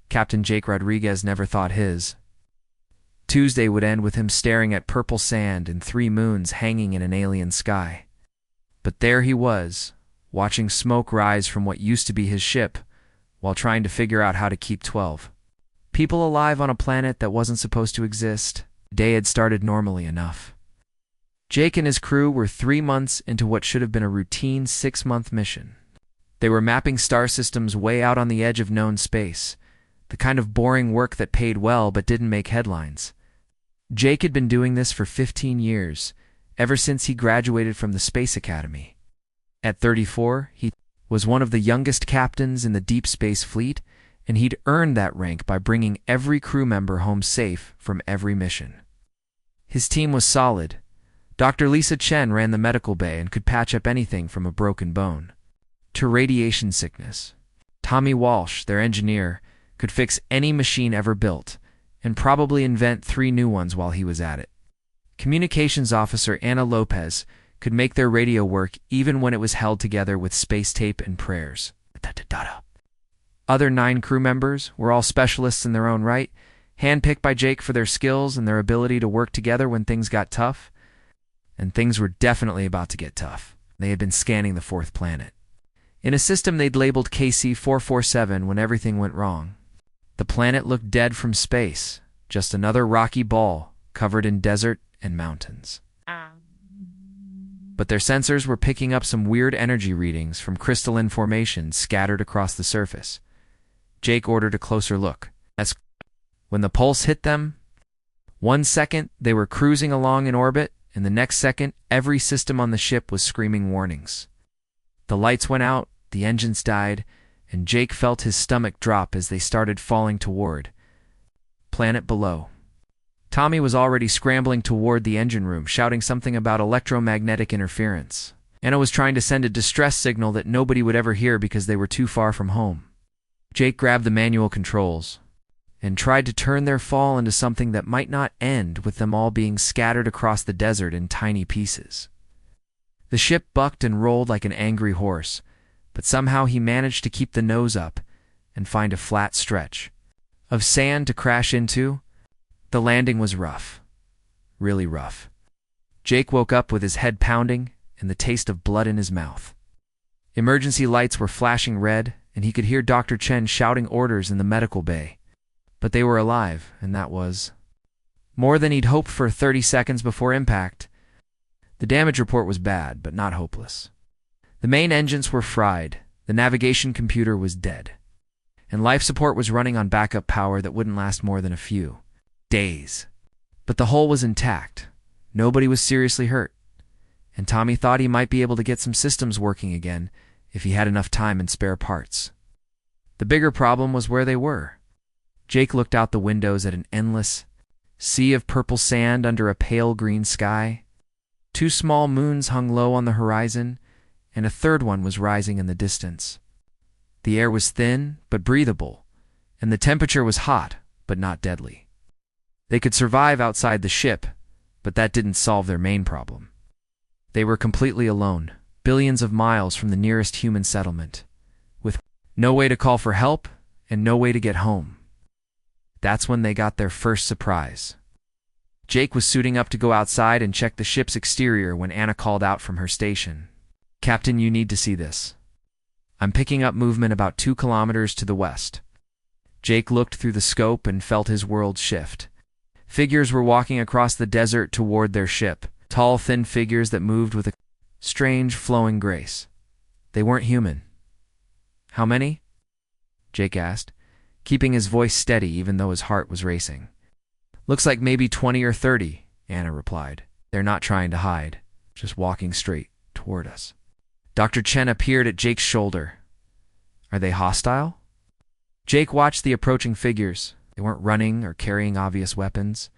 Captain Jake Rodriguez never thought his Tuesday would end with him staring at purple sand and 3 moons hanging in an alien sky. But there he was, watching smoke rise from what used to be his ship, while trying to figure out how to keep 12 people alive on a planet that wasn't supposed to exist. The day had started normally enough. Jake and his crew were 3 months into what should have been a routine 6-month mission. They were mapping star systems way out on the edge of known space, the kind of boring work that paid well but didn't make headlines. Jake had been doing this for 15 years, ever since he graduated from the Space Academy. At 34, he was one of the youngest captains in the Deep Space Fleet, and he'd earned that rank by bringing every crew member home safe from every mission. His team was solid. Dr. Lisa Chen ran the medical bay and could patch up anything from a broken bone to radiation sickness. Tommy Walsh, their engineer, could fix any machine ever built, and probably invent 3 new ones while he was at it. Communications officer Anna Lopez could make their radio work even when it was held together with space tape and prayers. Other 9 crew members were all specialists in their own right, handpicked by Jake for their skills and their ability to work together when things got tough. And things were definitely about to get tough. They had been scanning the 4th planet in a system they'd labeled KC-447 when everything went wrong. The planet looked dead from space, just another rocky ball covered in desert and mountains. But their sensors were picking up some weird energy readings from crystalline formations scattered across the surface. Jake ordered a closer look. When the pulse hit them, 1 second they were cruising along in orbit, and the next second every system on the ship was screaming warnings. The lights went out, the engines died, and Jake felt his stomach drop as they started falling toward planet below. Tommy was already scrambling toward the engine room, shouting something about electromagnetic interference. Anna was trying to send a distress signal that nobody would ever hear because they were too far from home. Jake grabbed the manual controls and tried to turn their fall into something that might not end with them all being scattered across the desert in tiny pieces. The ship bucked and rolled like an angry horse, but somehow he managed to keep the nose up and find a flat stretch of sand to crash into. The landing was rough. Really rough. Jake woke up with his head pounding and the taste of blood in his mouth. Emergency lights were flashing red, and he could hear Dr. Chen shouting orders in the medical bay. But they were alive, and that was more than he'd hoped for 30 seconds before impact. The damage report was bad, but not hopeless. The main engines were fried, the navigation computer was dead, and life support was running on backup power that wouldn't last more than a few days. But the hull was intact. Nobody was seriously hurt, and Tommy thought he might be able to get some systems working again if he had enough time and spare parts. The bigger problem was where they were. Jake looked out the windows at an endless sea of purple sand under a pale green sky. 2 small moons hung low on the horizon, and a 3rd one was rising in the distance. The air was thin but breathable, and the temperature was hot but not deadly. They could survive outside the ship, but that didn't solve their main problem. They were completely alone, billions of miles from the nearest human settlement, with no way to call for help and no way to get home. That's when they got their first surprise. Jake was suiting up to go outside and check the ship's exterior when Anna called out from her station. "Captain, you need to see this. I'm picking up movement about 2 kilometers to the west." Jake looked through the scope and felt his world shift. Figures were walking across the desert toward their ship, tall, thin figures that moved with a strange, flowing grace. They weren't human. "How many?" Jake asked, keeping his voice steady even though his heart was racing. "Looks like maybe 20 or 30, Anna replied. "They're not trying to hide, just walking straight toward us." Dr. Chen appeared at Jake's shoulder. "Are they hostile?" Jake watched the approaching figures. They weren't running or carrying obvious weapons.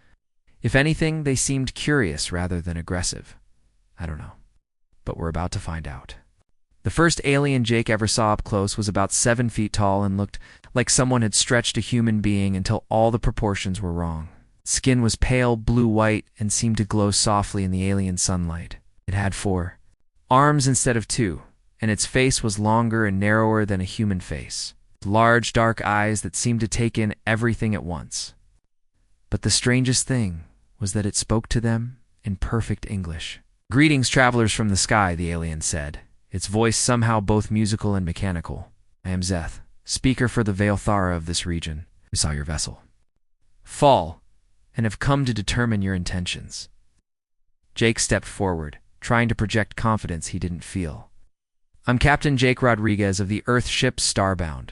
If anything, they seemed curious rather than aggressive. I don't know. But we're about to find out. The first alien Jake ever saw up close was about 7 feet tall and looked like someone had stretched a human being until all the proportions were wrong. Skin was pale blue-white and seemed to glow softly in the alien sunlight. It had 4 arms instead of 2, and its face was longer and narrower than a human face. large dark eyes that seemed to take in everything at once. But the strangest thing was that it spoke to them in perfect English. "Greetings, travelers from the sky," the alien said, its voice somehow both musical and mechanical. "I am Zeth, speaker for the Veilthara of this region. We saw your vessel fall and have come to determine your intentions." Jake stepped forward, trying to project confidence he didn't feel. "I'm Captain Jake Rodriguez of the Earth ship Starbound.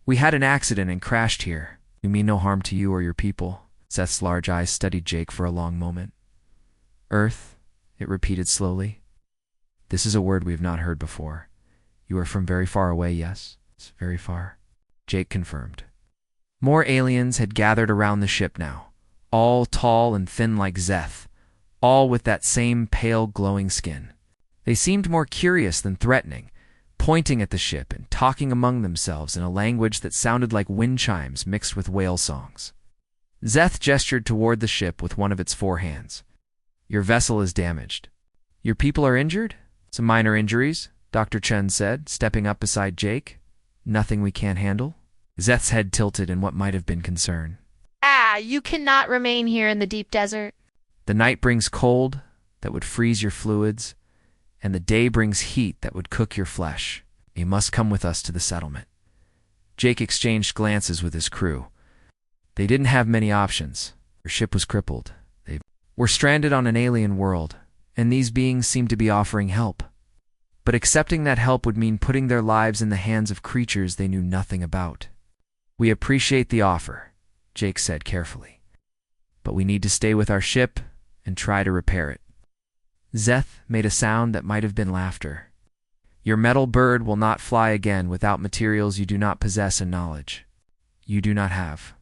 We had an accident and crashed here. We mean no harm to you or your people." Zeth's large eyes studied Jake for a long moment. "Earth," it repeated slowly. "This is a word we have not heard before. You are from very far away, yes?" "It's very far," Jake confirmed. More aliens had gathered around the ship now, all tall and thin like Zeth, all with that same pale glowing skin. They seemed more curious than threatening, pointing at the ship and talking among themselves in a language that sounded like wind chimes mixed with whale songs. Zeth gestured toward the ship with one of its 4 hands. "Your vessel is damaged." "Your people are injured?" "Some minor injuries," Dr. Chen said, stepping up beside Jake. "Nothing we can't handle?" Zeth's head tilted in what might have been concern. You cannot remain here in the deep desert. "The night brings cold that would freeze your fluids, and the day brings heat that would cook your flesh. You must come with us to the settlement." Jake exchanged glances with his crew. They didn't have many options. Their ship was crippled. They were stranded on an alien world, and these beings seemed to be offering help. But accepting that help would mean putting their lives in the hands of creatures they knew nothing about. "We appreciate the offer," Jake said carefully, "but we need to stay with our ship and try to repair it." Zeth made a sound that might have been laughter. "Your metal bird will not fly again without materials you do not possess and knowledge you do not have.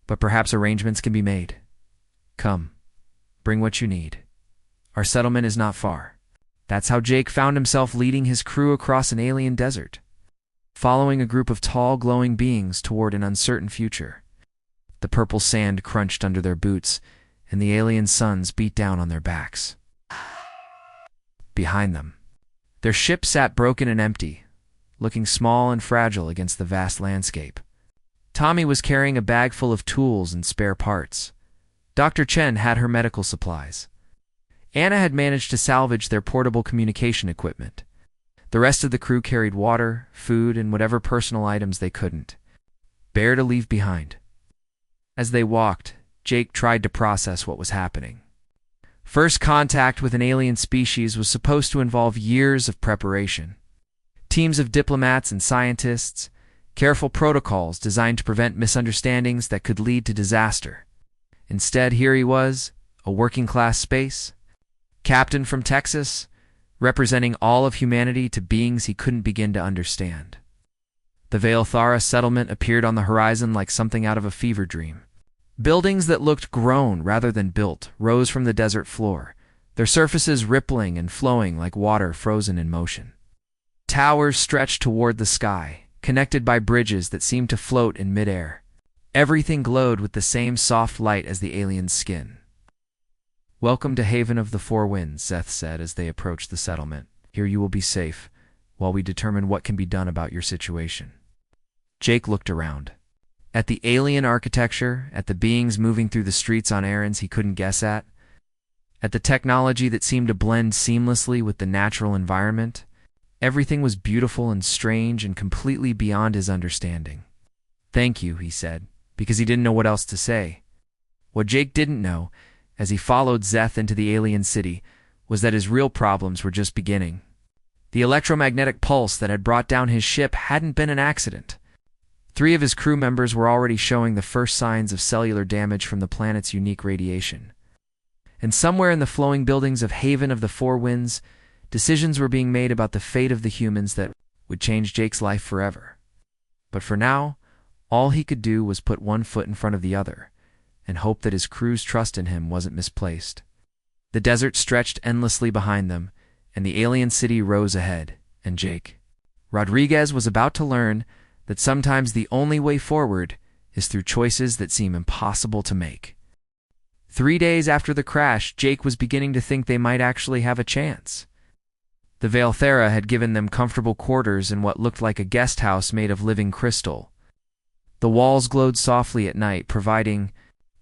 But perhaps arrangements can be made. Come, bring what you need. Our settlement is not far." That's how Jake found himself leading his crew across an alien desert, following a group of tall, glowing beings toward an uncertain future. The purple sand crunched under their boots, and the alien suns beat down on their backs. Behind them, their ship sat broken and empty, looking small and fragile against the vast landscape. Tommy was carrying a bag full of tools and spare parts. Dr. Chen had her medical supplies. Anna had managed to salvage their portable communication equipment. The rest of the crew carried water, food, and whatever personal items they couldn't bear to leave behind. As they walked, Jake tried to process what was happening. First contact with an alien species was supposed to involve years of preparation. Teams of diplomats and scientists, careful protocols designed to prevent misunderstandings that could lead to disaster. Instead, here he was, a working-class space captain from Texas, representing all of humanity to beings he couldn't begin to understand. The Veilthara settlement appeared on the horizon like something out of a fever dream. Buildings that looked grown rather than built rose from the desert floor, their surfaces rippling and flowing like water frozen in motion. Towers stretched toward the sky, connected by bridges that seemed to float in midair. Everything glowed with the same soft light as the alien's skin. "Welcome to Haven of the Four Winds," Zeth said as they approached the settlement. "Here you will be safe, while we determine what can be done about your situation." Jake looked around. At the alien architecture, at the beings moving through the streets on errands he couldn't guess at the technology that seemed to blend seamlessly with the natural environment. Everything was beautiful and strange and completely beyond his understanding. "Thank you," he said, because he didn't know what else to say. What Jake didn't know, as he followed Zeth into the alien city, was that his real problems were just beginning. The electromagnetic pulse that had brought down his ship hadn't been an accident. 3 of his crew members were already showing the first signs of cellular damage from the planet's unique radiation. And somewhere in the flowing buildings of Haven of the Four Winds, decisions were being made about the fate of the humans that would change Jake's life forever. But for now, all he could do was put one foot in front of the other, and hope that his crew's trust in him wasn't misplaced. The desert stretched endlessly behind them, and the alien city rose ahead, and Jake Rodriguez was about to learn that sometimes the only way forward is through choices that seem impossible to make. 3 days after the crash, Jake was beginning to think they might actually have a chance. The Veilthera had given them comfortable quarters in what looked like a guest house made of living crystal. The walls glowed softly at night, providing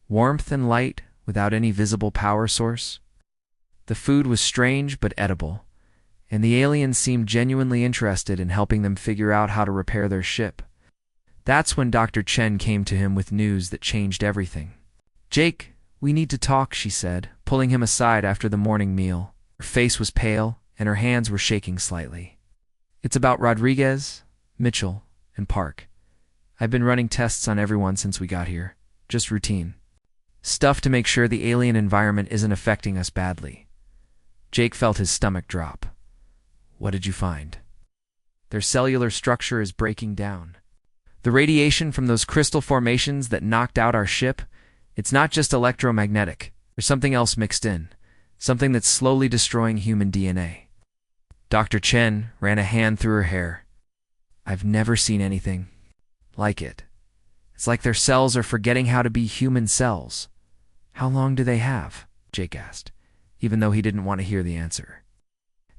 warmth and light without any visible power source. The food was strange but edible, and the aliens seemed genuinely interested in helping them figure out how to repair their ship. That's when Dr. Chen came to him with news that changed everything. "Jake, we need to talk," she said, pulling him aside after the morning meal. Her face was pale, and her hands were shaking slightly. "It's about Rodriguez, Mitchell, and Park. I've been running tests on everyone since we got here. Just routine stuff to make sure the alien environment isn't affecting us badly." Jake felt his stomach drop. "What did you find?" "Their cellular structure is breaking down. The radiation from those crystal formations that knocked out our ship, it's not just electromagnetic. There's something else mixed in, something that's slowly destroying human DNA." Dr. Chen ran a hand through her hair. "I've never seen anything like it. It's like their cells are forgetting how to be human cells." "How long do they have?" Jake asked, even though he didn't want to hear the answer.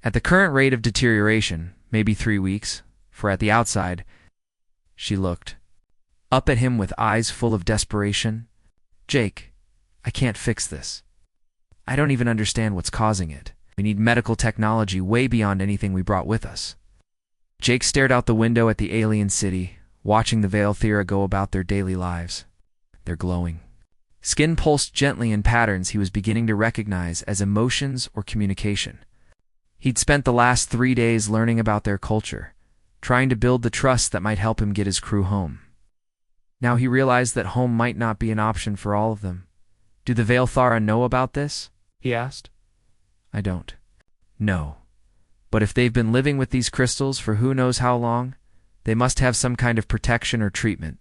"At the current rate of deterioration, maybe 3 weeks, for at the outside." She looked up at him with eyes full of desperation. "Jake, I can't fix this. I don't even understand what's causing it. We need medical technology way beyond anything we brought with us." Jake stared out the window at the alien city, watching the Veilthera go about their daily lives. Their glowing skin pulsed gently in patterns he was beginning to recognize as emotions or communication. He'd spent the last 3 days learning about their culture, trying to build the trust that might help him get his crew home. Now he realized that home might not be an option for all of them. "Do the Veilthara know about this?" he asked. "I don't. No. But if they've been living with these crystals for who knows how long, they must have some kind of protection or treatment."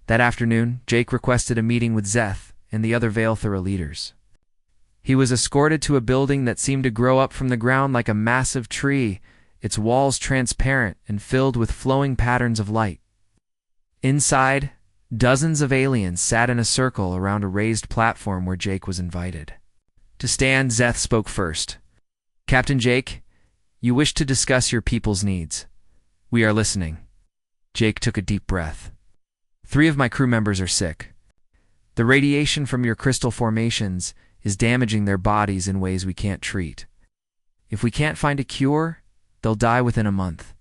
That afternoon, Jake requested a meeting with Zeth and the other Veilthara leaders. He was escorted to a building that seemed to grow up from the ground like a massive tree, its walls transparent and filled with flowing patterns of light. Inside, dozens of aliens sat in a circle around a raised platform where Jake was invited. To stand, Zeth spoke first. "Captain Jake, you wish to discuss your people's needs. We are listening." Jake took a deep breath. "3 of my crew members are sick. The radiation from your crystal formations is damaging their bodies in ways we can't treat. If we can't find a cure, they'll die within a month."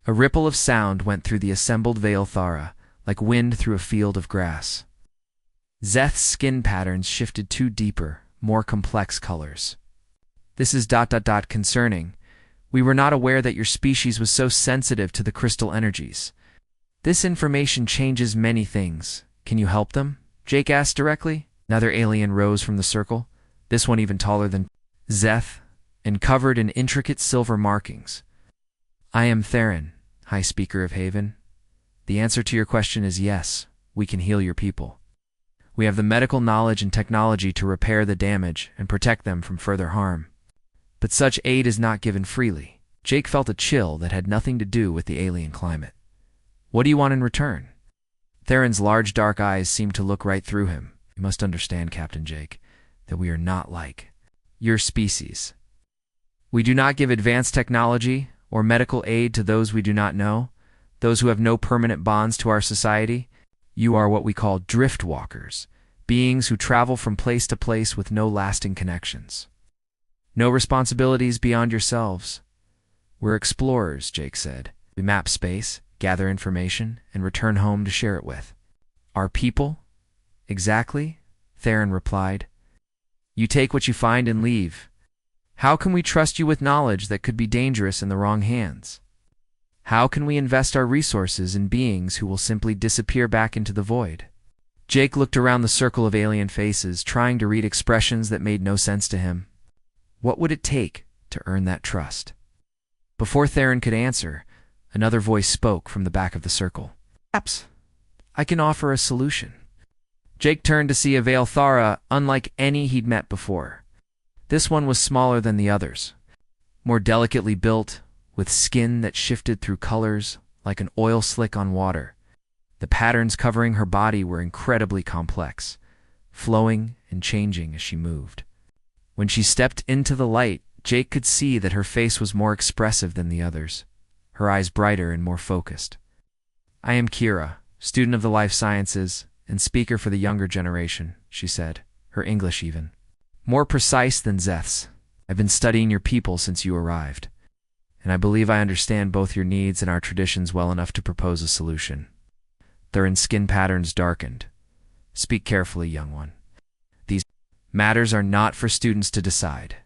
A ripple of sound went through the assembled Veilthara, like wind through a field of grass. Zeth's skin patterns shifted to deeper, more complex colors. "This is concerning. We were not aware that your species was so sensitive to the crystal energies. This information changes many things. Can you help them?" Jake asked directly. Another alien rose from the circle, this one even taller than Zeth, and covered in intricate silver markings. "I am Theron, High Speaker of Haven. The answer to your question is yes, we can heal your people. We have the medical knowledge and technology to repair the damage and protect them from further harm. But such aid is not given freely." Jake felt a chill that had nothing to do with the alien climate. "What do you want in return?" Theron's large dark eyes seemed to look right through him. "You must understand, Captain Jake, that we are not like your species. We do not give advanced technology or medical aid to those we do not know, those who have no permanent bonds to our society. You are what we call drift walkers, beings who travel from place to place with no lasting connections. No responsibilities beyond yourselves. We're explorers," Jake said. "We map space, gather information, and return home to share it with." "Our people?" "Exactly," Theron replied. "You take what you find and leave. How can we trust you with knowledge that could be dangerous in the wrong hands? How can we invest our resources in beings who will simply disappear back into the void?" Jake looked around the circle of alien faces, trying to read expressions that made no sense to him. What would it take to earn that trust? Before Theron could answer, another voice spoke from the back of the circle. "Perhaps I can offer a solution." Jake turned to see a Veilthara unlike any he'd met before. This one was smaller than the others, more delicately built, with skin that shifted through colors like an oil slick on water. The patterns covering her body were incredibly complex, flowing and changing as she moved. When she stepped into the light, Jake could see that her face was more expressive than the others, her eyes brighter and more focused. "I am Kira, student of the life sciences and speaker for the younger generation," she said, her English even more precise than Zeth's. "I've been studying your people since you arrived, and I believe I understand both your needs and our traditions well enough to propose a solution." Theron's skin patterns darkened. "Speak carefully, young one. These matters are not for students to decide."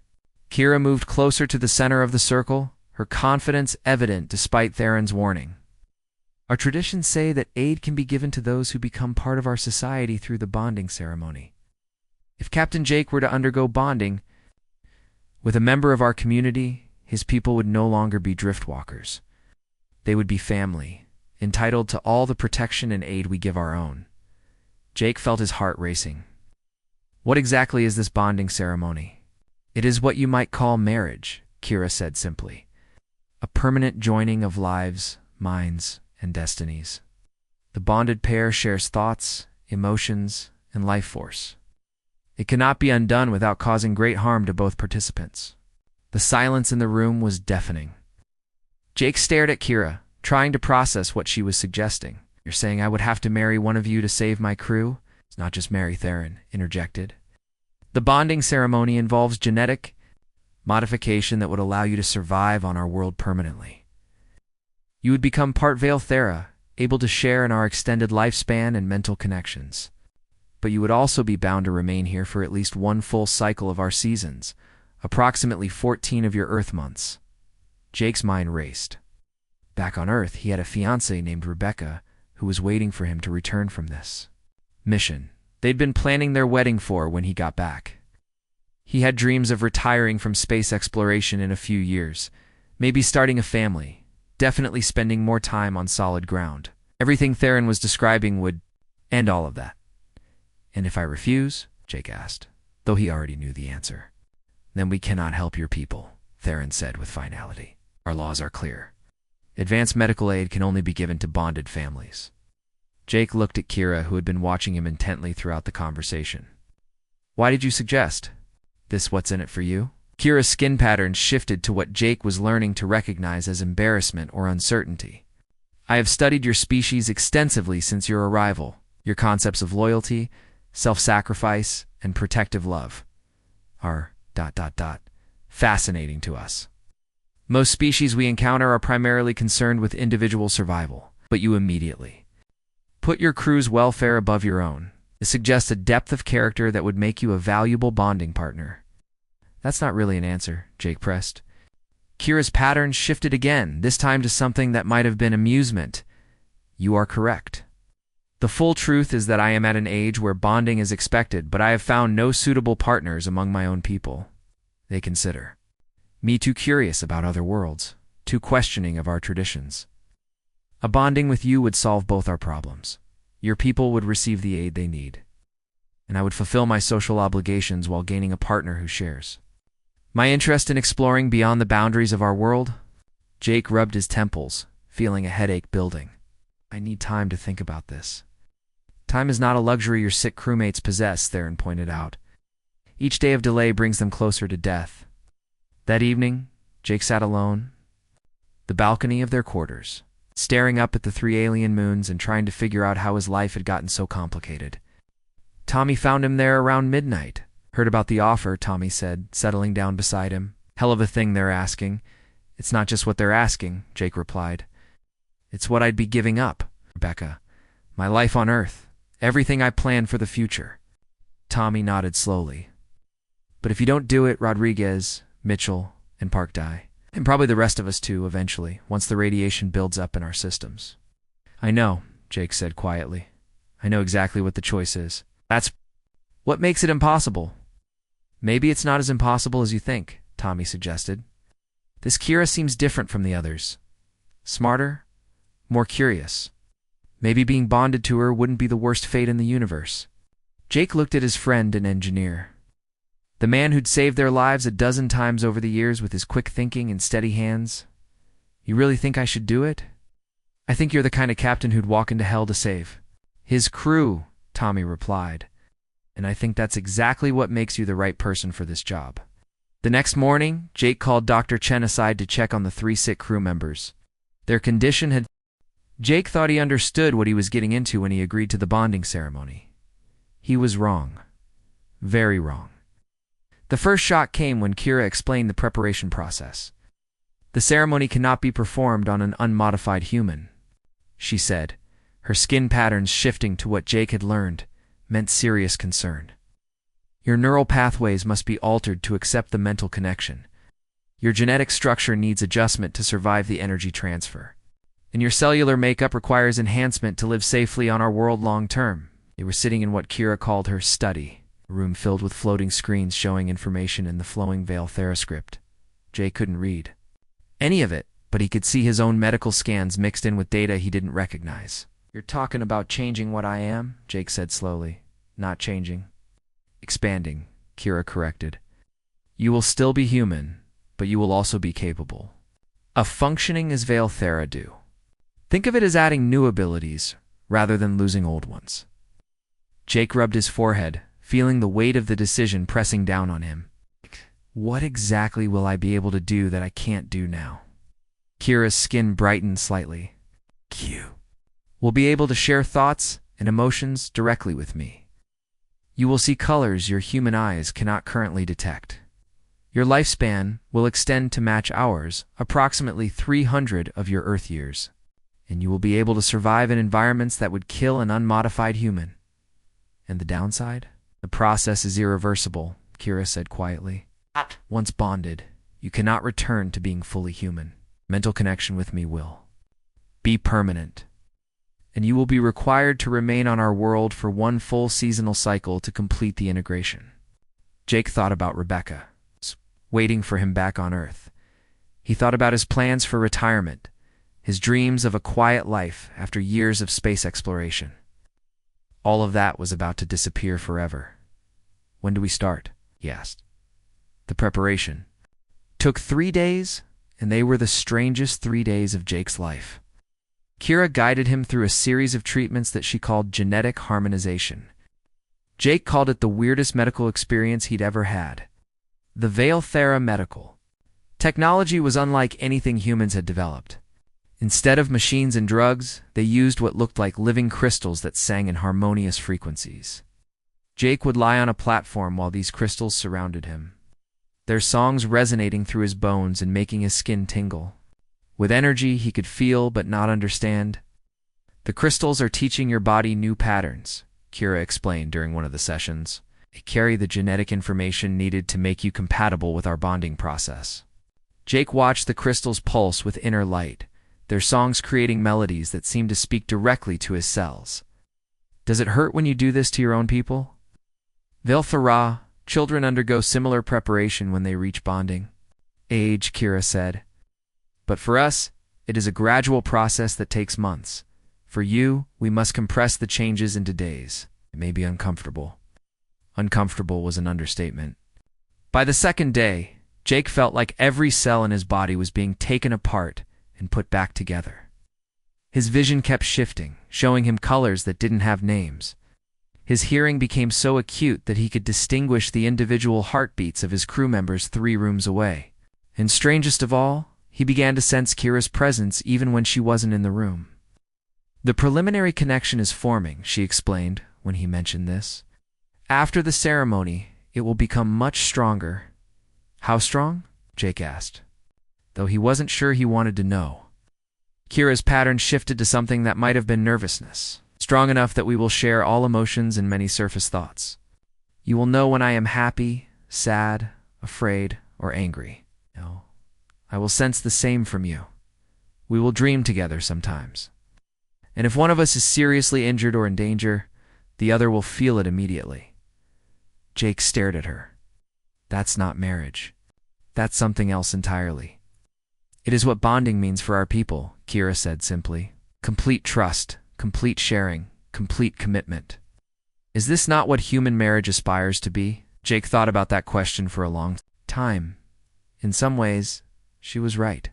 Kira moved closer to the center of the circle, her confidence evident despite Theron's warning. "Our traditions say that aid can be given to those who become part of our society through the bonding ceremony. If Captain Jake were to undergo bonding with a member of our community, his people would no longer be driftwalkers. They would be family, entitled to all the protection and aid we give our own." Jake felt his heart racing. "What exactly is this bonding ceremony?" "It is what you might call marriage," Kira said simply. "A permanent joining of lives, minds, and destinies. The bonded pair shares thoughts, emotions, and life force. It cannot be undone without causing great harm to both participants." The silence in the room was deafening. Jake stared at Kira, trying to process what she was suggesting. "You're saying I would have to marry one of you to save my crew?" "It's not just marry," Theron interjected. "The bonding ceremony involves genetic modification that would allow you to survive on our world permanently. You would become part Vale, able to share in our extended lifespan and mental connections. But you would also be bound to remain here for at least one full cycle of our seasons, approximately 14 of your Earth months." Jake's mind raced. Back on Earth, he had a fiancée named Rebecca who was waiting for him to return from this mission they'd been planning their wedding for when he got back. He had dreams of retiring from space exploration in a few years, maybe starting a family, definitely spending more time on solid ground. Everything Theron was describing would end all of that. "And if I refuse?" Jake asked, though he already knew the answer. "Then we cannot help your people," Theron said with finality. "Our laws are clear. Advanced medical aid can only be given to bonded families." Jake looked at Kira, who had been watching him intently throughout the conversation. "Why did you suggest this? What's in it for you?" Kira's skin patterns shifted to what Jake was learning to recognize as embarrassment or uncertainty. "I have studied your species extensively since your arrival. Your concepts of loyalty, self-sacrifice, and protective love are ... fascinating to us. Most species we encounter are primarily concerned with individual survival, but you immediately put your crew's welfare above your own. It suggests a depth of character that would make you a valuable bonding partner." "That's not really an answer," Jake pressed. Kira's patterns shifted again, this time to something that might have been amusement. "You are correct. The full truth is that I am at an age where bonding is expected, but I have found no suitable partners among my own people. They consider me too curious about other worlds, too questioning of our traditions. A bonding with you would solve both our problems. Your people would receive the aid they need, and I would fulfill my social obligations while gaining a partner who shares my interest in exploring beyond the boundaries of our world." Jake rubbed his temples, feeling a headache building. "I need time to think about this." "Time is not a luxury your sick crewmates possess," Theron pointed out. "Each day of delay brings them closer to death." That evening, Jake sat alone, the balcony of their quarters, staring up at the 3 alien moons and trying to figure out how his life had gotten so complicated. Tommy found him there around midnight. "Heard about the offer," Tommy said, settling down beside him. "Hell of a thing they're asking." "It's not just what they're asking," Jake replied. "It's what I'd be giving up, Rebecca. My life on Earth, everything I planned for the future." Tommy nodded slowly. "But if you don't do it, Rodriguez, Mitchell, and Park die. And probably the rest of us too, eventually, once the radiation builds up in our systems." "I know," Jake said quietly. "I know exactly what the choice is. That's what makes it impossible." "Maybe it's not as impossible as you think," Tommy suggested. "This Kira seems different from the others. Smarter, more curious. Maybe being bonded to her wouldn't be the worst fate in the universe." Jake looked at his friend and engineer, the man who'd saved their lives a dozen times over the years with his quick thinking and steady hands. "You really think I should do it?" "I think you're the kind of captain who'd walk into hell to save his crew," Tommy replied. "And I think that's exactly what makes you the right person for this job." The next morning, Jake called Dr. Chen aside to check on the 3 sick crew members. Their condition had... Jake thought he understood what he was getting into when he agreed to the bonding ceremony. He was wrong. Very wrong. The first shock came when Kira explained the preparation process. The ceremony cannot be performed on an unmodified human, she said. Her skin patterns shifting to what Jake had learned meant serious concern. Your neural pathways must be altered to accept the mental connection. Your genetic structure needs adjustment to survive the energy transfer. And your cellular makeup requires enhancement to live safely on our world long term. They were sitting in what Kira called her study, a room filled with floating screens showing information in the flowing Veil Therascript. Jake couldn't read any of it, but he could see his own medical scans mixed in with data he didn't recognize. You're talking about changing what I am? Jake said slowly. Not changing. Expanding, Kira corrected. You will still be human, but you will also be capable of functioning as Veil Thera do. Think of it as adding new abilities rather than losing old ones. Jake rubbed his forehead, feeling the weight of the decision pressing down on him. What exactly will I be able to do that I can't do now? Kira's skin brightened slightly. You will be able to share thoughts and emotions directly with me. You will see colors your human eyes cannot currently detect. Your lifespan will extend to match ours, approximately 300 of your Earth years, and you will be able to survive in environments that would kill an unmodified human. And the downside? The process is irreversible, Kira said quietly. Once bonded, you cannot return to being fully human. Mental connection with me will be permanent, and you will be required to remain on our world for 1 full seasonal cycle to complete the integration. Jake thought about Rebecca, waiting for him back on Earth. He thought about his plans for retirement, his dreams of a quiet life after years of space exploration. All of that was about to disappear forever. When do we start? He asked. The preparation took 3 days, and they were the strangest 3 days of Jake's life. Kira guided him through a series of treatments that she called genetic harmonization. Jake called it the weirdest medical experience he'd ever had. The Veil Thera medical technology was unlike anything humans had developed. Instead of machines and drugs, they used what looked like living crystals that sang in harmonious frequencies. Jake would lie on a platform while these crystals surrounded him, their songs resonating through his bones and making his skin tingle. With energy he could feel but not understand. The crystals are teaching your body new patterns, Kira explained during one of the sessions. They carry the genetic information needed to make you compatible with our bonding process. Jake watched the crystals pulse with inner light, their songs creating melodies that seemed to speak directly to his cells. Does it hurt when you do this to your own people? Veil Thera, children undergo similar preparation when they reach bonding age, Kira said. But for us, it is a gradual process that takes months. For you, we must compress the changes into days. It may be uncomfortable. Uncomfortable was an understatement. By the second day, Jake felt like every cell in his body was being taken apart and put back together. His vision kept shifting, showing him colors that didn't have names. His hearing became so acute that he could distinguish the individual heartbeats of his crew members 3 rooms away. And strangest of all, he began to sense Kira's presence even when she wasn't in the room. The preliminary connection is forming, she explained when he mentioned this. After the ceremony, it will become much stronger. How strong? Jake asked, though he wasn't sure he wanted to know. Kira's pattern shifted to something that might have been nervousness, strong enough that we will share all emotions and many surface thoughts. You will know when I am happy, sad, afraid, or angry. No, I will sense the same from you. We will dream together sometimes. And if one of us is seriously injured or in danger, the other will feel it immediately. Jake stared at her. That's not marriage. That's something else entirely. It is what bonding means for our people, Kira said simply. Complete trust, complete sharing, complete commitment. Is this not what human marriage aspires to be? Jake thought about that question for a long time. In some ways, she was right.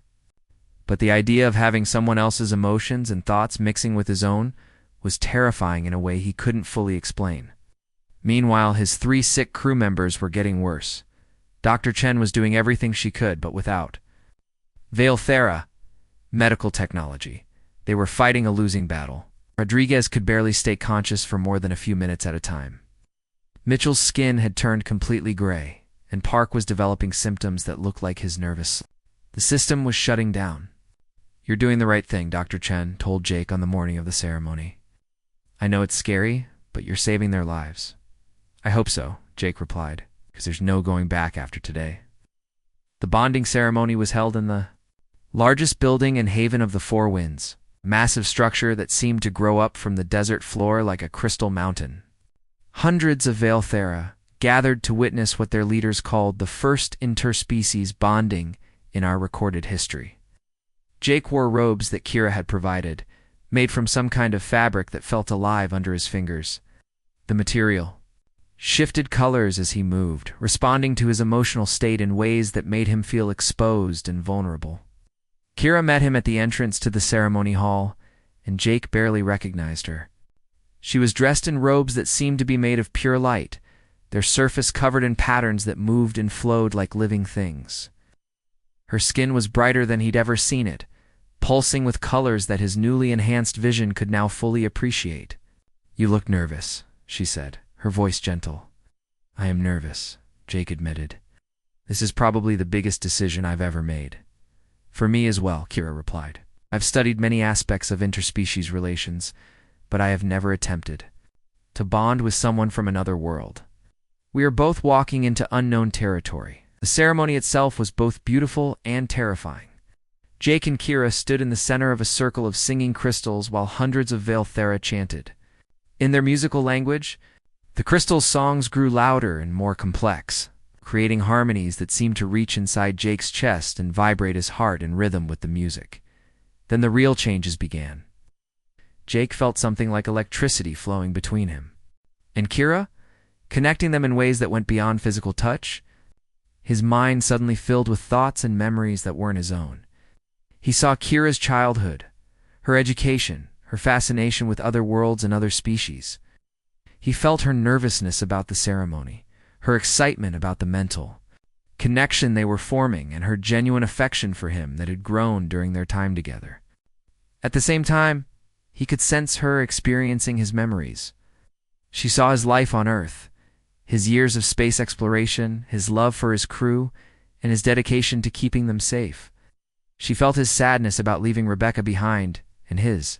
But the idea of having someone else's emotions and thoughts mixing with his own was terrifying in a way he couldn't fully explain. Meanwhile, his 3 sick crew members were getting worse. Dr. Chen was doing everything she could, but without Veilthera, medical technology. They were fighting a losing battle. Rodriguez could barely stay conscious for more than a few minutes at a time. Mitchell's skin had turned completely gray, and Park was developing symptoms that looked like his nervous. The system was shutting down. "You're doing the right thing," Dr. Chen told Jake on the morning of the ceremony. "I know it's scary, but you're saving their lives." "I hope so," Jake replied, "because there's no going back after today." The bonding ceremony was held in the largest building in Haven of the Four Winds, a massive structure that seemed to grow up from the desert floor like a crystal mountain. Hundreds of Veilthera gathered to witness what their leaders called the first interspecies bonding in our recorded history. Jake wore robes that Kira had provided, made from some kind of fabric that felt alive under his fingers. The material shifted colors as he moved, responding to his emotional state in ways that made him feel exposed and vulnerable. Kira met him at the entrance to the ceremony hall, and Jake barely recognized her. She was dressed in robes that seemed to be made of pure light, their surface covered in patterns that moved and flowed like living things. Her skin was brighter than he'd ever seen it, pulsing with colors that his newly enhanced vision could now fully appreciate. "You look nervous," she said, her voice gentle. "I am nervous," Jake admitted. "This is probably the biggest decision I've ever made." "For me as well," Kira replied. "I've studied many aspects of interspecies relations, but I have never attempted to bond with someone from another world. We are both walking into unknown territory." The ceremony itself was both beautiful and terrifying. Jake and Kira stood in the center of a circle of singing crystals while hundreds of Veilthera chanted. In their musical language, the crystals' songs grew louder and more complex, creating harmonies that seemed to reach inside Jake's chest and vibrate his heart in rhythm with the music. Then the real changes began. Jake felt something like electricity flowing between him and Kira, connecting them in ways that went beyond physical touch. His mind suddenly filled with thoughts and memories that weren't his own. He saw Kira's childhood, her education, her fascination with other worlds and other species. He felt her nervousness about the ceremony, her excitement about the mental connection they were forming, and her genuine affection for him that had grown during their time together. At the same time, he could sense her experiencing his memories. She saw his life on Earth, his years of space exploration, his love for his crew, and his dedication to keeping them safe. She felt his sadness about leaving Rebecca behind, and his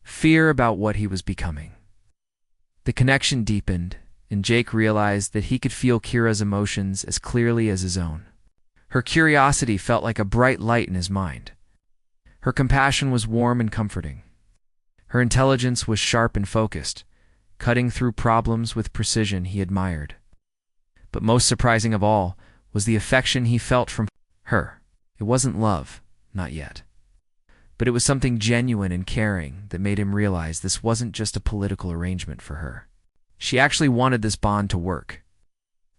fear about what he was becoming. The connection deepened, and Jake realized that he could feel Kira's emotions as clearly as his own. Her curiosity felt like a bright light in his mind. Her compassion was warm and comforting. Her intelligence was sharp and focused, cutting through problems with precision he admired. But most surprising of all was the affection he felt from her. It wasn't love, not yet. But it was something genuine and caring that made him realize this wasn't just a political arrangement for her. She actually wanted this bond to work.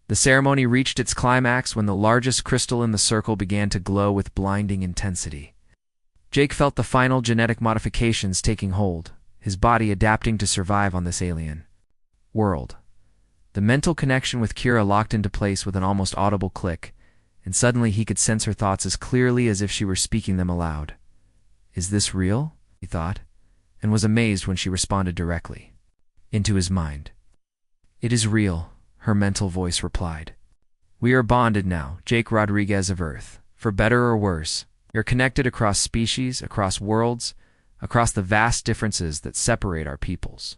The ceremony reached its climax when the largest crystal in the circle began to glow with blinding intensity. Jake felt the final genetic modifications taking hold, his body adapting to survive on this alien world. The mental connection with Kira locked into place with an almost audible click, and suddenly he could sense her thoughts as clearly as if she were speaking them aloud. "Is this real?" he thought, and was amazed when she responded directly into his mind. "It is real," her mental voice replied. "We are bonded now, Jake Rodriguez of Earth. For better or worse, we are connected across species, across worlds, across the vast differences that separate our peoples."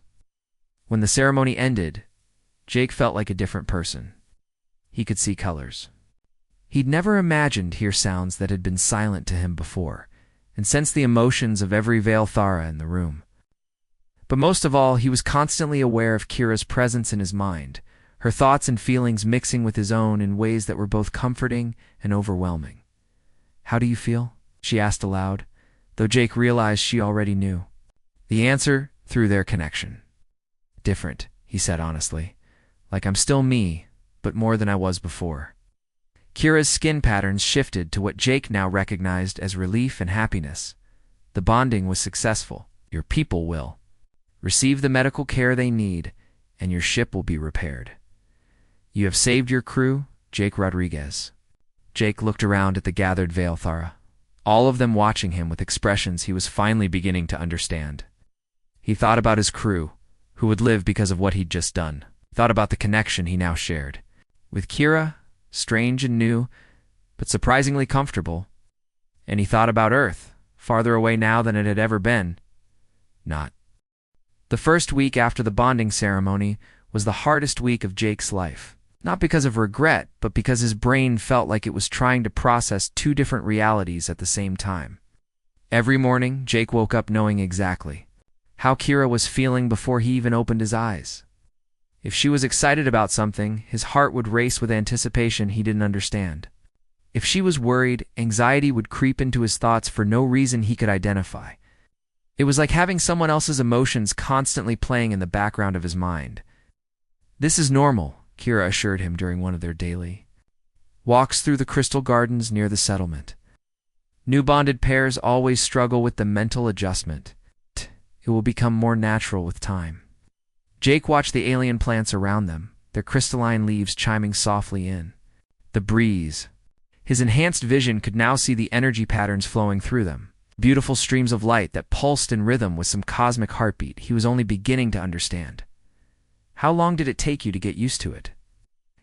When the ceremony ended, Jake felt like a different person. He could see colors. He'd never imagined hear sounds that had been silent to him before, and sense the emotions of every Veilthara in the room. But most of all, he was constantly aware of Kira's presence in his mind, her thoughts and feelings mixing with his own in ways that were both comforting and overwhelming. "How do you feel?" she asked aloud, though Jake realized she already knew the answer through their connection. "Different," he said honestly. "Like I'm still me, but more than I was before." Kira's skin patterns shifted to what Jake now recognized as relief and happiness. The bonding was successful. Your people will receive the medical care they need, and your ship will be repaired. You have saved your crew, Jake Rodriguez. Jake looked around at the gathered Veilthara, all of them watching him with expressions he was finally beginning to understand. He thought about his crew, who would live because of what he'd just done. He thought about the connection he now shared. With Kira, strange and new, but surprisingly comfortable. And he thought about Earth, farther away now than it had ever been. Not. The first week after the bonding ceremony was the hardest week of Jake's life. Not because of regret, but because his brain felt like it was trying to process two different realities at the same time. Every morning, Jake woke up knowing exactly how Kira was feeling before he even opened his eyes. If she was excited about something, his heart would race with anticipation he didn't understand. If she was worried, anxiety would creep into his thoughts for no reason he could identify. It was like having someone else's emotions constantly playing in the background of his mind. "This is normal," Kira assured him during one of their daily walks through the crystal gardens near the settlement. New bonded pairs always struggle with the mental adjustment. It will become more natural with time. Jake watched the alien plants around them, their crystalline leaves chiming softly in the breeze. His enhanced vision could now see the energy patterns flowing through them, beautiful streams of light that pulsed in rhythm with some cosmic heartbeat he was only beginning to understand. "How long did it take you to get used to it?"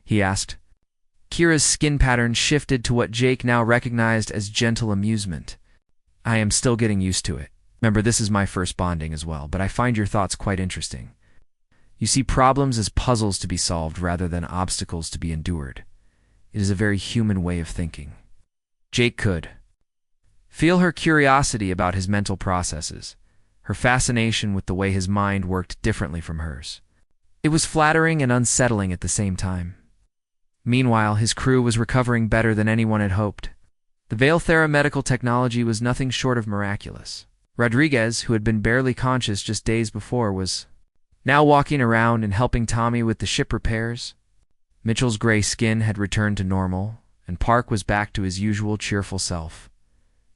he asked. Kira's skin pattern shifted to what Jake now recognized as gentle amusement. "I am still getting used to it. Remember, this is my first bonding as well, but I find your thoughts quite interesting. You see problems as puzzles to be solved rather than obstacles to be endured. It is a very human way of thinking." Jake could feel her curiosity about his mental processes, her fascination with the way his mind worked differently from hers. It was flattering and unsettling at the same time. Meanwhile, his crew was recovering better than anyone had hoped. The Veilthara medical technology was nothing short of miraculous. Rodriguez, who had been barely conscious just days before, was now walking around and helping Tommy with the ship repairs. Mitchell's gray skin had returned to normal, and Park was back to his usual cheerful self.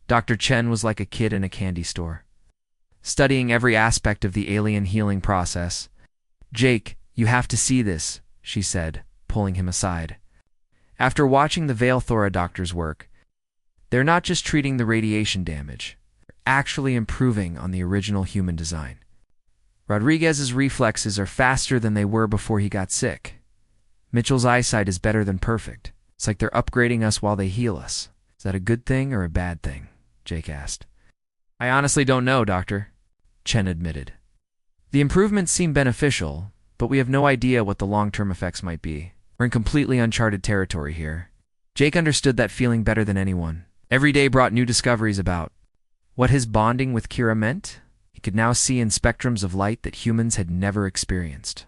Dr. Chen was like a kid in a candy store, studying every aspect of the alien healing process. "Jake, you have to see this," she said, pulling him aside. After watching the Veilthara doctors work, they're not just treating the radiation damage, they're actually improving on the original human design. Rodriguez's reflexes are faster than they were before he got sick. Mitchell's eyesight is better than perfect. It's like they're upgrading us while they heal us. Is that a good thing or a bad thing? Jake asked. "I honestly don't know, Doctor," Chen admitted. "The improvements seem beneficial, but we have no idea what the long-term effects might be. We're in completely uncharted territory here." Jake understood that feeling better than anyone. Every day brought new discoveries about what his bonding with Kira meant. He could now see in spectrums of light that humans had never experienced.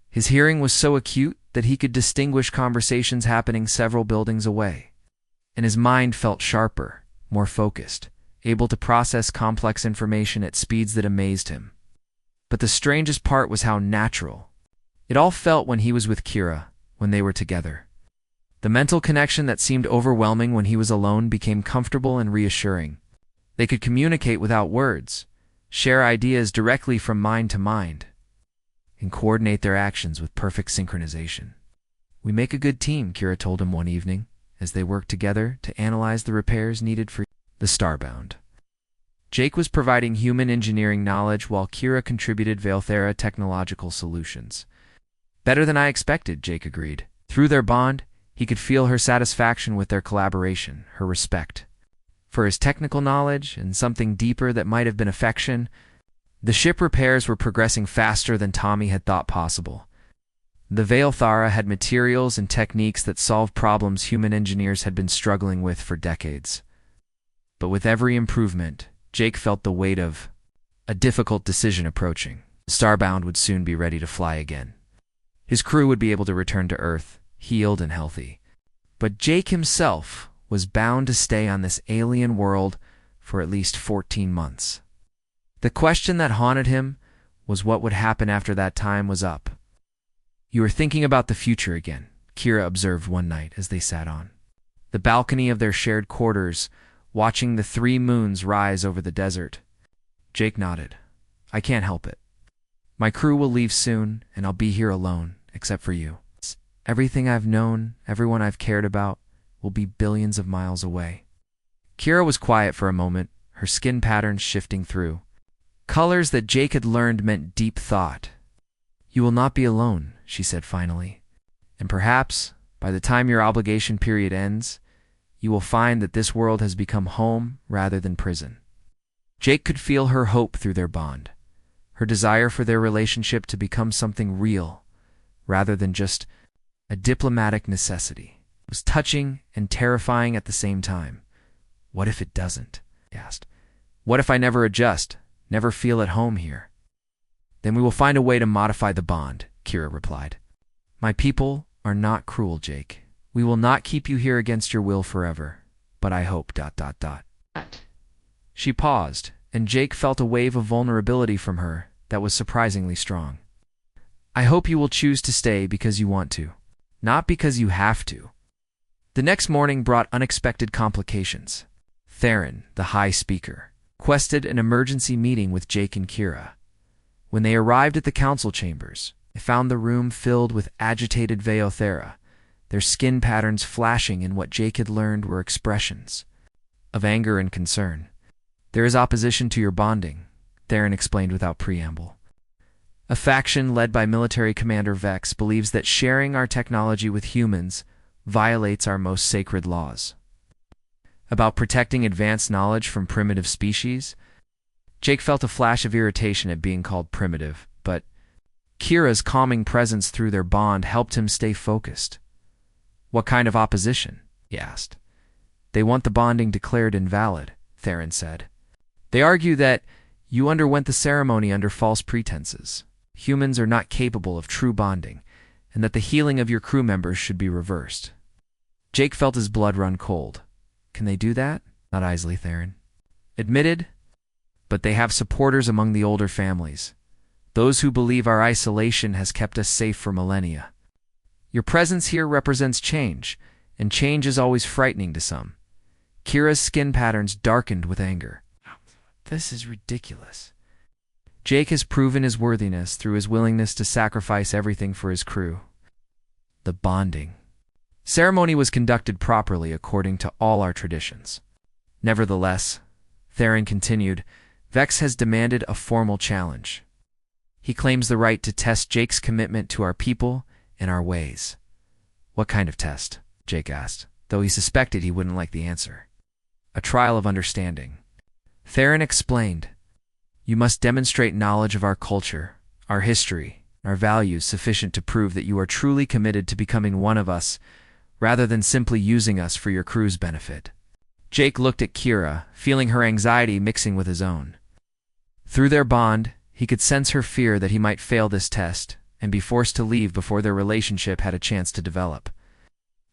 His hearing was so acute that he could distinguish conversations happening several buildings away. And his mind felt sharper, more focused, able to process complex information at speeds that amazed him. But the strangest part was how natural it all felt when he was with Kira, when they were together. The mental connection that seemed overwhelming when he was alone became comfortable and reassuring. They could communicate without words, share ideas directly from mind to mind, and coordinate their actions with perfect synchronization. "We make a good team," Kira told him one evening, as they worked together to analyze the repairs needed for the Starbound. Jake was providing human engineering knowledge while Kira contributed Veilthara technological solutions. "Better than I expected," Jake agreed. Through their bond, he could feel her satisfaction with their collaboration, her respect for his technical knowledge, and something deeper that might have been affection. The ship repairs were progressing faster than Tommy had thought possible. The Veilthara had materials and techniques that solved problems human engineers had been struggling with for decades. But with every improvement, Jake felt the weight of a difficult decision approaching. Starbound would soon be ready to fly again. His crew would be able to return to Earth, healed and healthy. But Jake himself was bound to stay on this alien world for at least 14 months. The question that haunted him was what would happen after that time was up. "You are thinking about the future again," Kira observed one night as they sat on the balcony of their shared quarters, watching the 3 moons rise over the desert. Jake nodded. "I can't help it. My crew will leave soon, and I'll be here alone, except for you." Everything I've known, everyone I've cared about, will be billions of miles away. Kira was quiet for a moment, her skin patterns shifting through. Colors that Jake had learned meant deep thought. You will not be alone, she said finally. And perhaps, by the time your obligation period ends, you will find that this world has become home rather than prison. Jake could feel her hope through their bond, her desire for their relationship to become something real, rather than just a diplomatic necessity. It was touching and terrifying at the same time. What if it doesn't? He asked. What if I never adjust, never feel at home here? Then we will find a way to modify the bond, Kira replied. My people are not cruel, Jake. We will not keep you here against your will forever, but I hope... She paused, and Jake felt a wave of vulnerability from her that was surprisingly strong. I hope you will choose to stay because you want to, not because you have to. The next morning brought unexpected complications. Theron, the High Speaker, requested an emergency meeting with Jake and Kira. When they arrived at the council chambers, they found the room filled with agitated Veothera, their skin patterns flashing in what Jake had learned were expressions of anger and concern. There is opposition to your bonding, Theron explained without preamble. A faction led by military commander Vex believes that sharing our technology with humans violates our most sacred laws. About protecting advanced knowledge from primitive species, Jake felt a flash of irritation at being called primitive, but Kira's calming presence through their bond helped him stay focused. What kind of opposition? He asked. They want the bonding declared invalid, Theron said. They argue that you underwent the ceremony under false pretenses. Humans are not capable of true bonding, and that the healing of your crew members should be reversed. Jake felt his blood run cold. Can they do that? Not easily, Theron admitted, but they have supporters among the older families, those who believe our isolation has kept us safe for millennia. Your presence here represents change, and change is always frightening to some. Kira's skin patterns darkened with anger. This is ridiculous. Jake has proven his worthiness through his willingness to sacrifice everything for his crew. The bonding ceremony was conducted properly according to all our traditions. Nevertheless, Theron continued, Vex has demanded a formal challenge. He claims the right to test Jake's commitment to our people and our ways. What kind of test? Jake asked, though he suspected he wouldn't like the answer. A trial of understanding. Theron explained, you must demonstrate knowledge of our culture, our history, our values sufficient to prove that you are truly committed to becoming one of us, rather than simply using us for your crew's benefit. Jake looked at Kira, feeling her anxiety mixing with his own. Through their bond, he could sense her fear that he might fail this test and be forced to leave before their relationship had a chance to develop.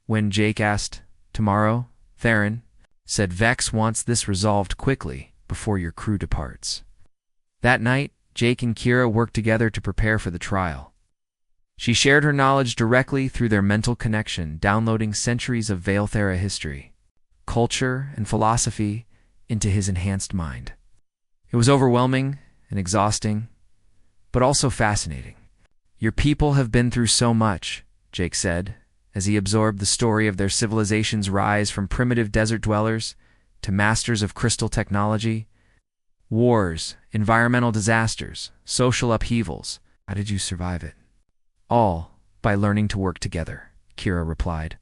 When Jake asked, tomorrow, Theron said Vex wants this resolved quickly before your crew departs. That night, Jake and Kira worked together to prepare for the trial. She shared her knowledge directly through their mental connection, downloading centuries of Veothera history, culture, and philosophy into his enhanced mind. It was overwhelming and exhausting, but also fascinating. Your people have been through so much, Jake said, as he absorbed the story of their civilization's rise from primitive desert dwellers to masters of crystal technology. Wars, environmental disasters, social upheavals. How did you survive it? All by learning to work together, Kira replied.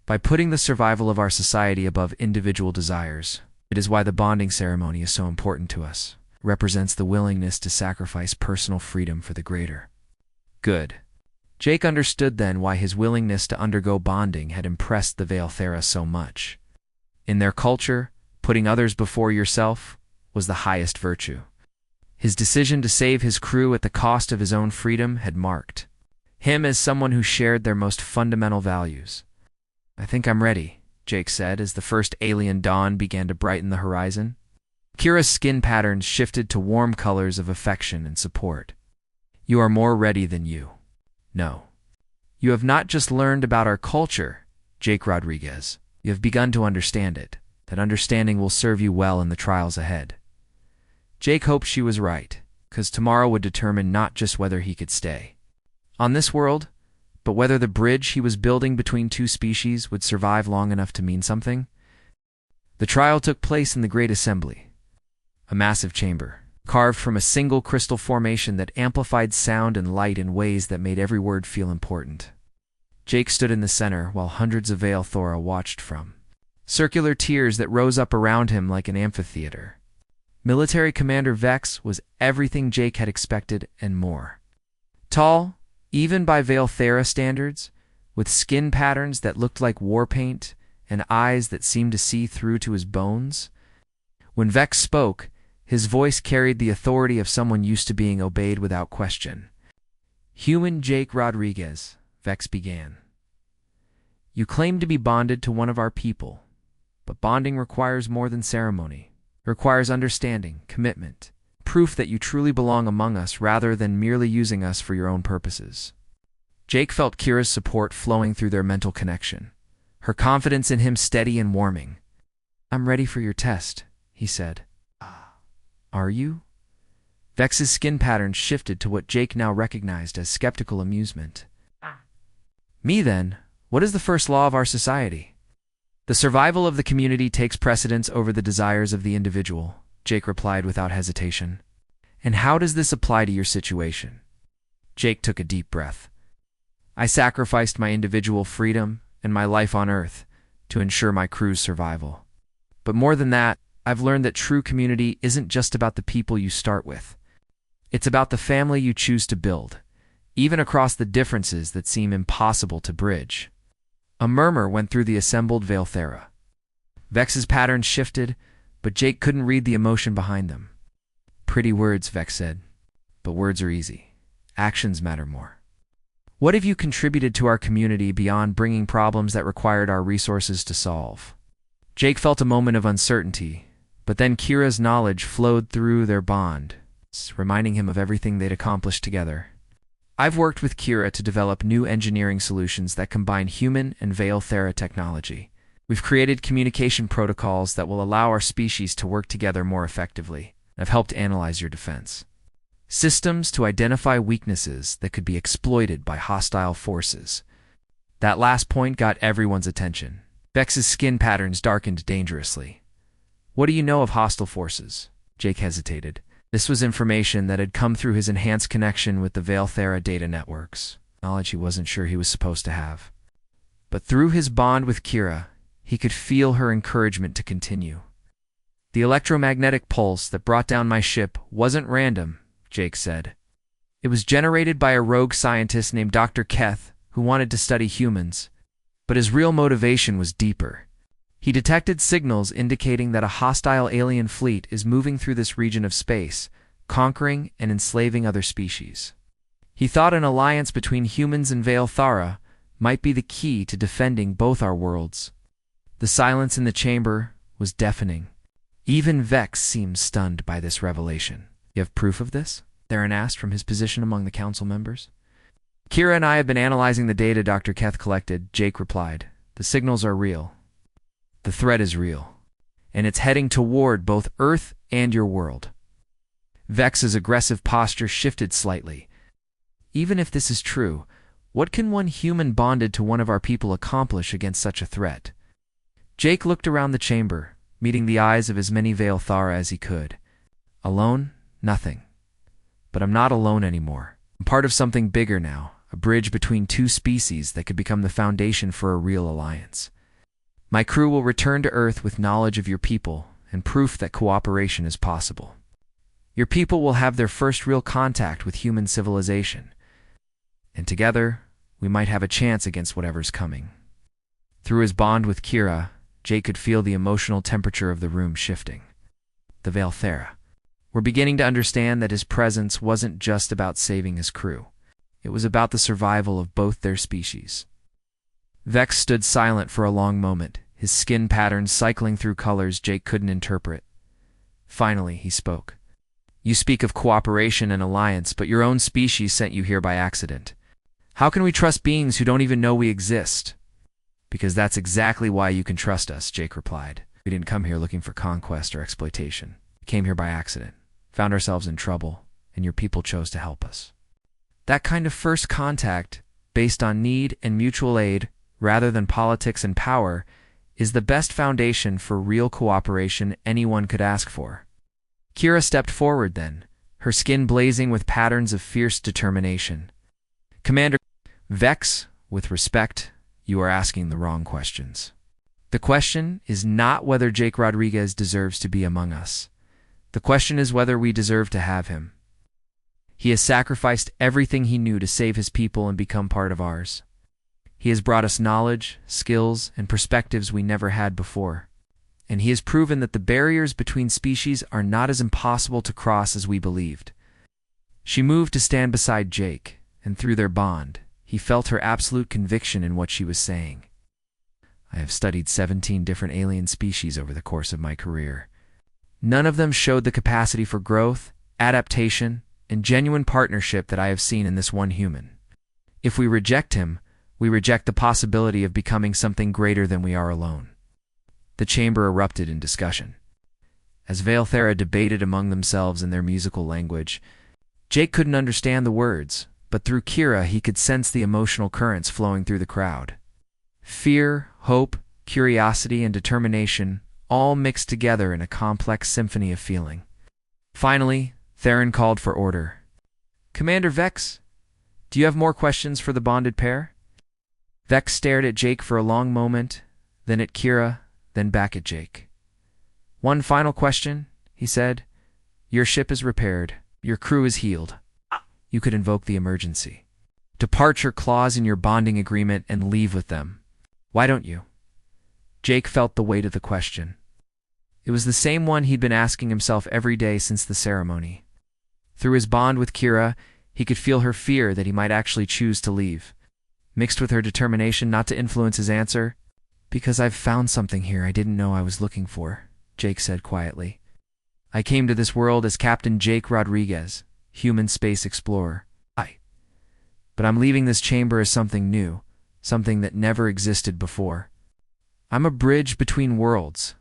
By putting the survival of our society above individual desires. It is why the bonding ceremony is so important to us. It represents the willingness to sacrifice personal freedom for the greater good. Jake understood then why his willingness to undergo bonding had impressed the Veothera so much. In their culture, putting others before yourself was the highest virtue. His decision to save his crew at the cost of his own freedom had marked him as someone who shared their most fundamental values. I think I'm ready, Jake said as the first alien dawn began to brighten the horizon. Kira's skin patterns shifted to warm colors of affection and support. You are more ready than you. No. You have not just learned about our culture, Jake Rodriguez. You have begun to understand it. That understanding will serve you well in the trials ahead. Jake hoped she was right, because tomorrow would determine not just whether he could stay on this world, but whether the bridge he was building between two species would survive long enough to mean something. The trial took place in the Great Assembly, a massive chamber, carved from a single crystal formation that amplified sound and light in ways that made every word feel important. Jake stood in the center while hundreds of Veil Thora watched from circular tiers that rose up around him like an amphitheater. Military Commander Vex was everything Jake had expected and more. Tall, even by Veil Thera standards, with skin patterns that looked like war paint and eyes that seemed to see through to his bones. When Vex spoke, his voice carried the authority of someone used to being obeyed without question. "Human Jake Rodriguez," Vex began. "You claim to be bonded to one of our people, but bonding requires more than ceremony. It requires understanding, commitment, proof that you truly belong among us rather than merely using us for your own purposes." Jake felt Kira's support flowing through their mental connection, her confidence in him steady and warming. "I'm ready for your test," he said. "Are you?" Vex's skin patterns shifted to what Jake now recognized as skeptical amusement. "Me, then? What is the first law of our society?" "The survival of the community takes precedence over the desires of the individual," Jake replied without hesitation. "And how does this apply to your situation?" Jake took a deep breath. "I sacrificed my individual freedom and my life on Earth to ensure my crew's survival. But more than that, I've learned that true community isn't just about the people you start with. It's about the family you choose to build, even across the differences that seem impossible to bridge." A murmur went through the assembled Veil Thera. Vex's patterns shifted, but Jake couldn't read the emotion behind them. "Pretty words," Vex said, "but words are easy. Actions matter more. What have you contributed to our community beyond bringing problems that required our resources to solve?" Jake felt a moment of uncertainty, but then Kira's knowledge flowed through their bond, reminding him of everything they'd accomplished together. "I've worked with Kira to develop new engineering solutions that combine human and Veil Thera technology. We've created communication protocols that will allow our species to work together more effectively. I've helped analyze your defense systems to identify weaknesses that could be exploited by hostile forces." That last point got everyone's attention. Vex's skin patterns darkened dangerously. "What do you know of hostile forces?" Jake hesitated. This was information that had come through his enhanced connection with the Veil Thera data networks, knowledge he wasn't sure he was supposed to have. But through his bond with Kira, he could feel her encouragement to continue. "The electromagnetic pulse that brought down my ship wasn't random," Jake said. "It was generated by a rogue scientist named Dr. Keth who wanted to study humans, but his real motivation was deeper. He detected signals indicating that a hostile alien fleet is moving through this region of space, conquering and enslaving other species. He thought an alliance between humans and Veil Thara might be the key to defending both our worlds." The silence in the chamber was deafening. Even Vex seemed stunned by this revelation. "You have proof of this?" Theron asked from his position among the council members. "Kira and I have been analyzing the data Dr. Keth collected," Jake replied. "The signals are real. The threat is real, and it's heading toward both Earth and your world." Vex's aggressive posture shifted slightly. "Even if this is true, what can one human bonded to one of our people accomplish against such a threat?" Jake looked around the chamber, meeting the eyes of as many Veil Thara as he could. "Alone? Nothing. But I'm not alone anymore. I'm part of something bigger now, a bridge between two species that could become the foundation for a real alliance. My crew will return to Earth with knowledge of your people and proof that cooperation is possible. Your people will have their first real contact with human civilization, and together we might have a chance against whatever's coming." Through his bond with Kira, Jake could feel the emotional temperature of the room shifting. The Veil Thera were beginning to understand that his presence wasn't just about saving his crew. It was about the survival of both their species. Vex stood silent for a long moment, his skin patterns cycling through colors Jake couldn't interpret. Finally, he spoke. "You speak of cooperation and alliance, but your own species sent you here by accident. How can we trust beings who don't even know we exist?" "Because that's exactly why you can trust us," Jake replied. "We didn't come here looking for conquest or exploitation. We came here by accident, found ourselves in trouble, and your people chose to help us." That kind of first contact based on need and mutual aid, rather than politics and power, is the best foundation for real cooperation anyone could ask for. Kira stepped forward then, her skin blazing with patterns of fierce determination. Commander Vex, with respect, you are asking the wrong questions. The question is not whether Jake Rodriguez deserves to be among us. The question is whether we deserve to have him. He has sacrificed everything he knew to save his people and become part of ours. He has brought us knowledge, skills, and perspectives we never had before. And he has proven that the barriers between species are not as impossible to cross as we believed. She moved to stand beside Jake, and through their bond, he felt her absolute conviction in what she was saying. I have studied 17 different alien species over the course of my career. None of them showed the capacity for growth, adaptation, and genuine partnership that I have seen in this one human. If we reject him, we reject the possibility of becoming something greater than we are alone. The chamber erupted in discussion. As Valethera debated among themselves in their musical language, Jake couldn't understand the words, but through Kira he could sense the emotional currents flowing through the crowd. Fear, hope, curiosity, and determination all mixed together in a complex symphony of feeling. Finally, Theron called for order. Commander Vex, do you have more questions for the bonded pair? Vex stared at Jake for a long moment, then at Kira, then back at Jake. One final question, he said. Your ship is repaired. Your crew is healed. You could invoke the emergency departure clause in your bonding agreement and leave with them. Why don't you? Jake felt the weight of the question. It was the same one he'd been asking himself every day since the ceremony. Through his bond with Kira, he could feel her fear that he might actually choose to leave, mixed with her determination not to influence his answer. Because I've found something here I didn't know I was looking for, Jake said quietly. I came to this world as Captain Jake Rodriguez, human space explorer. But I'm leaving this chamber as something new, something that never existed before. I'm a bridge between worlds,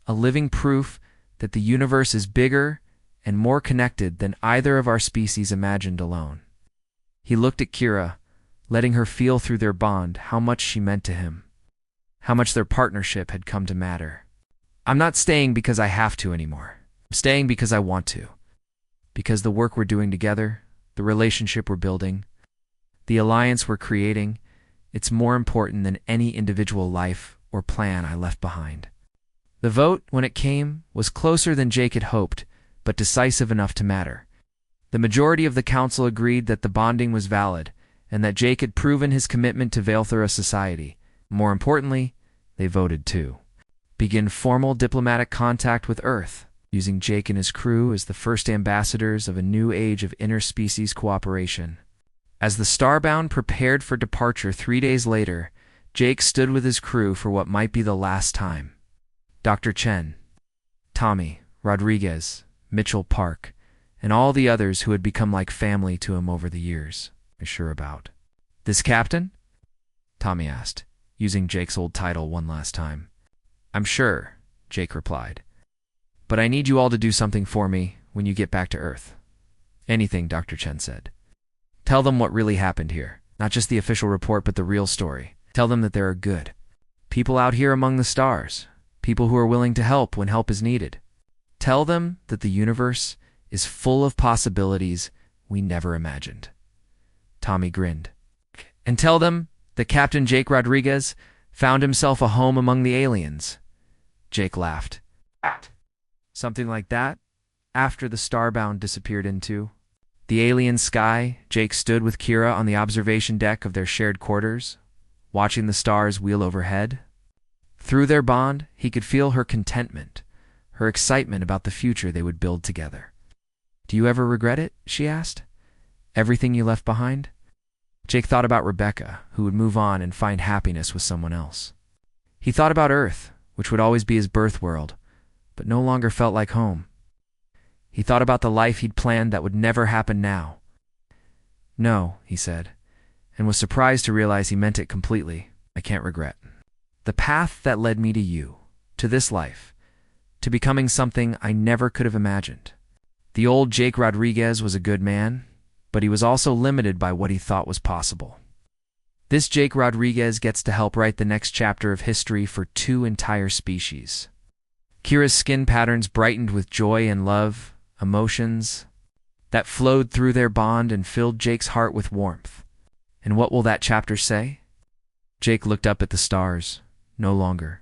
a living proof that the universe is bigger and more connected than either of our species imagined alone. He looked at Kira, letting her feel through their bond how much she meant to him, how much their partnership had come to matter. I'm not staying because I have to anymore. I'm staying because I want to. Because the work we're doing together, the relationship we're building, the alliance we're creating, it's more important than any individual life or plan I left behind. The vote, when it came, was closer than Jake had hoped, but decisive enough to matter. The majority of the council agreed that the bonding was valid, and that Jake had proven his commitment to Valethera society. More importantly, they voted to begin formal diplomatic contact with Earth, using Jake and his crew as the first ambassadors of a new age of interspecies cooperation. As the Starbound prepared for departure 3 days later, Jake stood with his crew for what might be the last time. Dr. Chen, Tommy, Rodriguez, Mitchell Park, and all the others who had become like family to him over the years, are sure about. This captain? Tommy asked, using Jake's old title one last time. I'm sure, Jake replied. But I need you all to do something for me when you get back to Earth. Anything, Dr. Chen said. Tell them what really happened here. Not just the official report, but the real story. Tell them that there are good people out here among the stars. People who are willing to help when help is needed. Tell them that the universe is full of possibilities we never imagined. Tommy grinned. And tell them that Captain Jake Rodriguez found himself a home among the aliens. Jake laughed. Something like that? After the Starbound disappeared into the alien sky, Jake stood with Kira on the observation deck of their shared quarters, watching the stars wheel overhead. Through their bond, he could feel her contentment, her excitement about the future they would build together. Do you ever regret it? She asked. Everything you left behind? Jake thought about Rebecca, who would move on and find happiness with someone else. He thought about Earth, which would always be his birth world, but no longer felt like home. He thought about the life he'd planned that would never happen now. No, he said, and was surprised to realize he meant it completely. I can't regret. The path that led me to you, to this life, to becoming something I never could have imagined. The old Jake Rodriguez was a good man, but he was also limited by what he thought was possible. This Jake Rodriguez gets to help write the next chapter of history for two entire species. Kira's skin patterns brightened with joy and love, emotions that flowed through their bond and filled Jake's heart with warmth. And what will that chapter say? Jake looked up at the stars, no longer